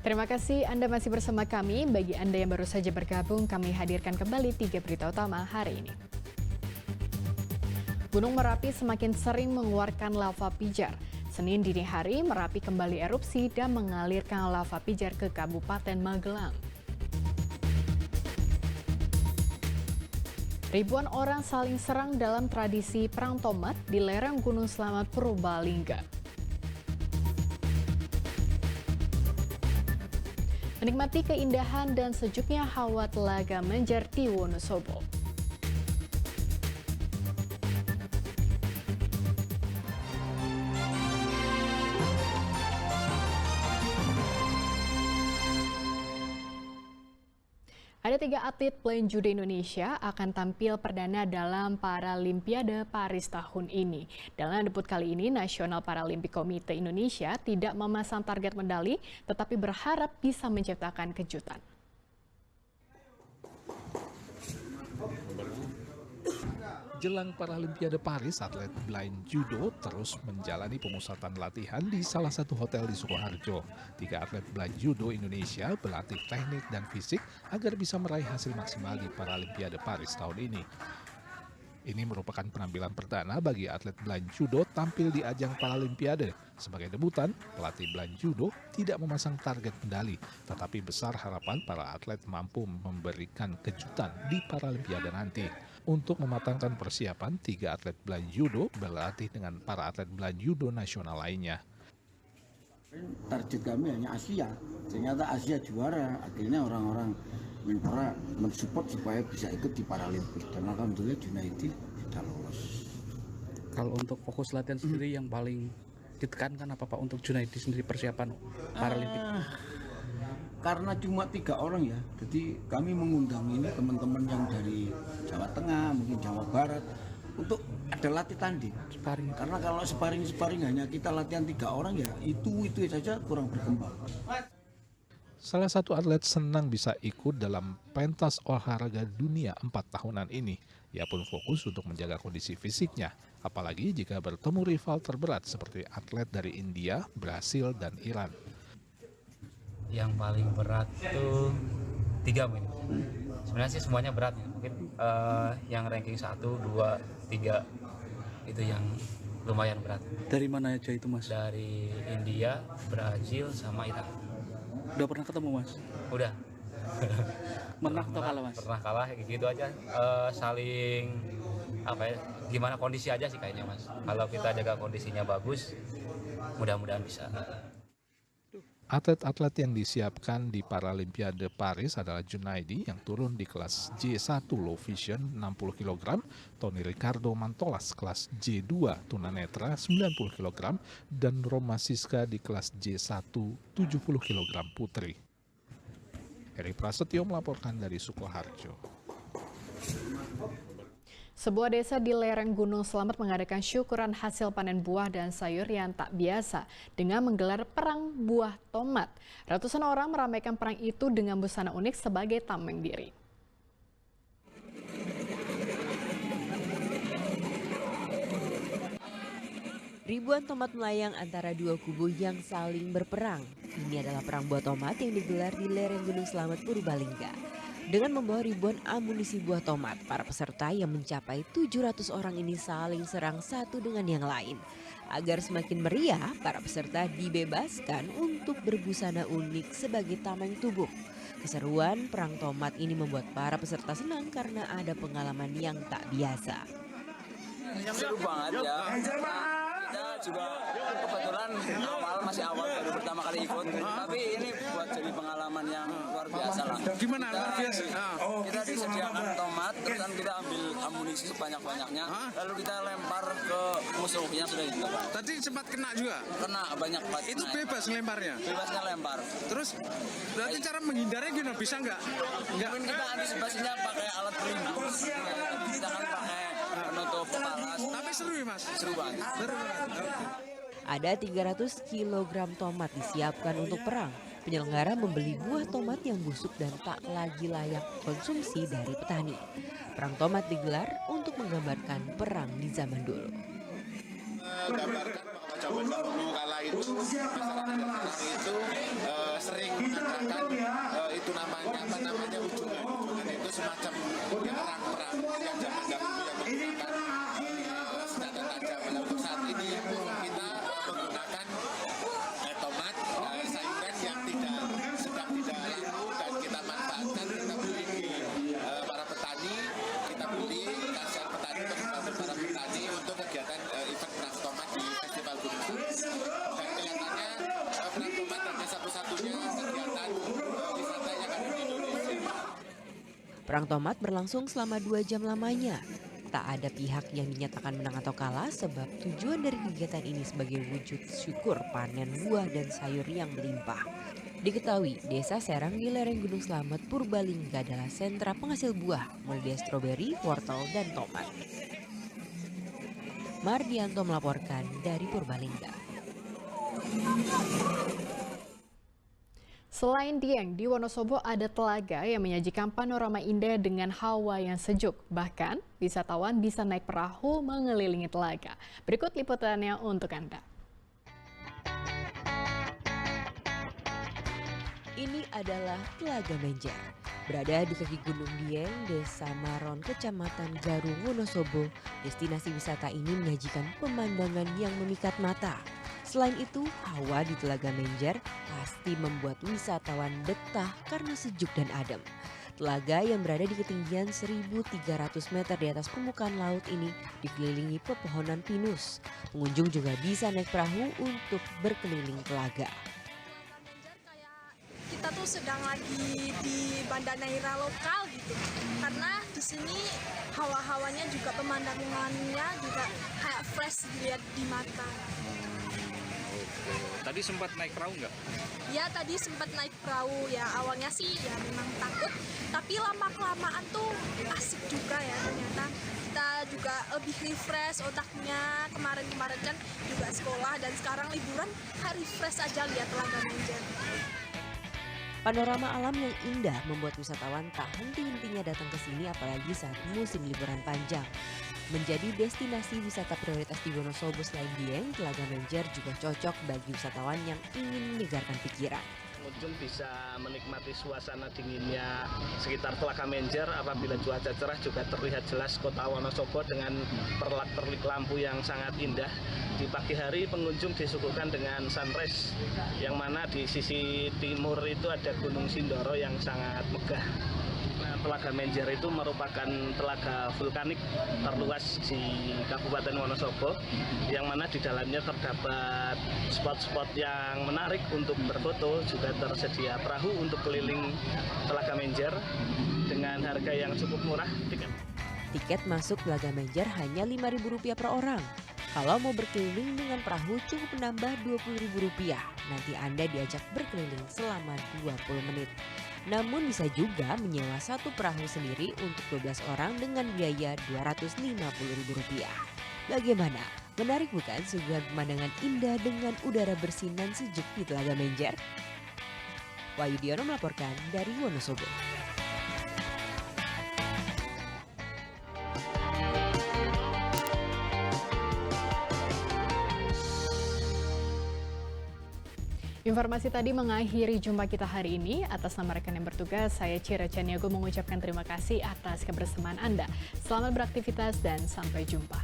Terima kasih Anda masih bersama kami. Bagi Anda yang baru saja bergabung, kami hadirkan kembali 3 berita utama hari ini. Gunung Merapi semakin sering mengeluarkan lava pijar. Senin dini hari, Merapi kembali erupsi dan mengalirkan lava pijar ke Kabupaten Magelang. Ribuan orang saling serang dalam tradisi Perang Tomat di lereng Gunung Slamet Purbalingga. Menikmati keindahan dan sejuknya hawa Telaga Menjer di Wonosobo. Ada 3 atlet playing judo Indonesia akan tampil perdana dalam Paralimpiade Paris tahun ini. Dalam debut kali ini, National Paralympic Committee Indonesia tidak memasang target medali, tetapi berharap bisa menciptakan kejutan. Jelang Paralimpiade Paris, atlet blind judo terus menjalani pemusatan latihan di salah satu hotel di Sukoharjo. 3 atlet blind judo Indonesia berlatih teknik dan fisik agar bisa meraih hasil maksimal di Paralimpiade Paris tahun ini. Ini merupakan penampilan perdana bagi atlet blind judo tampil di ajang Paralimpiade. Sebagai debutan, pelatih blind judo tidak memasang target medali, tetapi besar harapan para atlet mampu memberikan kejutan di Paralimpiade nanti. Untuk mematangkan persiapan, 3 atlet blind judo berlatih dengan para atlet blind judo nasional lainnya. Target kami hanya Asia, ternyata Asia juara. Akhirnya orang-orang Menpora mensupport supaya bisa ikut di Paralimpik. Dan alhamdulillah Junaidi sudah lolos. Kalau untuk fokus latihan sendiri yang paling ditekankan apa Pak untuk Junaidi sendiri persiapan Paralimpik? Karena cuma 3 orang ya, jadi kami mengundang ini teman-teman yang dari Jawa Tengah, mungkin Jawa Barat, untuk ada latih tanding. Sparring. Karena kalau sparring hanya kita latihan 3 orang ya, itu saja kurang berkembang. Salah satu atlet senang bisa ikut dalam pentas olahraga dunia 4 tahunan ini. Ia pun fokus untuk menjaga kondisi fisiknya, apalagi jika bertemu rival terberat seperti atlet dari India, Brasil, dan Iran. Yang paling berat tuh 3 mungkin. Sebenarnya sih semuanya berat ya. Mungkin yang ranking 1, 2, 3 itu yang lumayan berat. Dari mana aja itu Mas? Dari India, Brasil, sama Iran. Udah pernah ketemu Mas? Udah. Menang atau kalah Mas? Pernah kalah kayak gitu aja. Saling gimana kondisi aja sih kayaknya Mas. Kalau kita jaga kondisinya bagus, mudah-mudahan bisa. Atlet-atlet yang disiapkan di Paralimpiade Paris adalah Junaidi yang turun di kelas J1 Low Vision 60 kg, Tony Ricardo Mantolas kelas J2 Tunanetra 90 kg, dan Roma Siska di kelas J1 70 kg putri. Eri Prasetyo melaporkan dari Sukoharjo. Sebuah desa di lereng Gunung Slamet mengadakan syukuran hasil panen buah dan sayur yang tak biasa dengan menggelar perang buah tomat. Ratusan orang meramaikan perang itu dengan busana unik sebagai tameng diri. Ribuan tomat melayang antara 2 kubu yang saling berperang. Ini adalah perang buah tomat yang digelar di lereng Gunung Slamet Purbalingga. Dengan membawa ribuan amunisi buah tomat, para peserta yang mencapai 700 orang ini saling serang satu dengan yang lain. Agar semakin meriah, para peserta dibebaskan untuk berbusana unik sebagai tameng tubuh. Keseruan perang tomat ini membuat para peserta senang karena ada pengalaman yang tak biasa. Seru banget ya. Kita juga kebetulan masih awal baru pertama kali ikut, tapi ini buat jadi pengalaman yang luar biasa lah. Gimana luar biasa? Kita disediakan tomat, terus kan kita ambil amunisi sebanyak-banyaknya, lalu kita lempar ke musuh yang sudah ditemukan. Tadi sempat kena juga? Kena banyak banget. Itu bebas lemparnya? Bebasnya lempar. Terus berarti cara menghindarnya gimana? Bisa nggak? Mungkin kita antisipasinya pakai alat pelindung. Kita kan pakai penutup palas. Tapi seru ya Mas? Seru banget. Ada 300 kg tomat disiapkan untuk perang. Penyelenggara membeli buah tomat yang busuk dan tak lagi layak konsumsi dari petani. Perang tomat digelar untuk menggambarkan perang di zaman dulu. Gambarkan zaman dahulu kala itu masyarakat sekarang itu sering mengadakan itu namanya ujungan itu semacam perang yang zaman dahulu yang menggunakan senjata tajam. Untuk saat ini kita menggunakan tomat sayuran yang sedang tidak laku dan kita manfaatkan, kita beli di para petani, kita beli kasihan petani untuk para petani untuk kegiatan event perang tomat di Festival Gunung Sari. Dan kelihatannya perang tomat hanya satu-satunya kegiatan wisata yang ada di Indonesia. Perang tomat berlangsung selama 2 jam lamanya. Tak ada pihak yang dinyatakan menang atau kalah sebab tujuan dari kegiatan ini sebagai wujud syukur panen buah dan sayur yang melimpah. Diketahui, Desa Serang di lereng Gunung Slamet, Purbalingga adalah sentra penghasil buah, mulai dari stroberi, wortel, dan tomat. Mardianto melaporkan dari Purbalingga. Selain Dieng, di Wonosobo ada telaga yang menyajikan panorama indah dengan hawa yang sejuk. Bahkan, wisatawan bisa naik perahu mengelilingi telaga. Berikut liputannya untuk Anda. Ini adalah Telaga Menjer. Berada di kaki Gunung Dieng, Desa Maron, Kecamatan Garung, Wonosobo, destinasi wisata ini menyajikan pemandangan yang memikat mata. Selain itu, hawa di Telaga Menjer pasti membuat wisatawan betah karena sejuk dan adem. Telaga yang berada di ketinggian 1.300 meter di atas permukaan laut ini dikelilingi pepohonan pinus. Pengunjung juga bisa naik perahu untuk berkeliling telaga. Kita tuh sedang lagi di Banda Neira lokal gitu, karena di sini hawa-hawanya juga pemandangannya juga kayak fresh dilihat di mata. Tadi sempat naik perahu nggak? Ya tadi sempat naik perahu ya, awalnya sih ya memang takut, tapi lama-kelamaan tuh asik juga ya ternyata. Kita juga lebih refresh otaknya, kemarin-kemarin kan juga sekolah dan sekarang liburan, refresh aja lihat Telaga Menjer. Panorama alam yang indah membuat wisatawan tak henti-hentinya datang ke sini apalagi saat musim liburan panjang. Menjadi destinasi wisata prioritas di Wonosobo selain Dieng, Telaga Menjer juga cocok bagi wisatawan yang ingin menyegarkan pikiran. Pengunjung bisa menikmati suasana dinginnya sekitar Telaga Menjer. Apabila cuaca cerah juga terlihat jelas kota Wonosobo dengan perlak-perlik lampu yang sangat indah. Di pagi hari pengunjung disuguhkan dengan sunrise yang mana di sisi timur itu ada Gunung Sindoro yang sangat megah. Telaga Menjer itu merupakan telaga vulkanik terluas di Kabupaten Wonosobo yang mana di dalamnya terdapat spot-spot yang menarik untuk berfoto, juga tersedia perahu untuk keliling Telaga Menjer dengan harga yang cukup murah. Tiket masuk Telaga Menjer hanya Rp5.000 per orang. Kalau mau berkeliling dengan perahu cukup menambah Rp20.000. Nanti Anda diajak berkeliling selama 20 menit. Namun bisa juga menyewa satu perahu sendiri untuk 12 orang dengan biaya Rp250.000. Bagaimana? Menarik bukan suguhan pemandangan indah dengan udara bersih dan sejuk di Telaga Menjer? Wahyu Diono melaporkan dari Wonosobo. Informasi tadi mengakhiri jumpa kita hari ini. Atas nama rekan yang bertugas, saya Cira Caniago mengucapkan terima kasih atas kebersamaan Anda. Selamat beraktivitas dan sampai jumpa.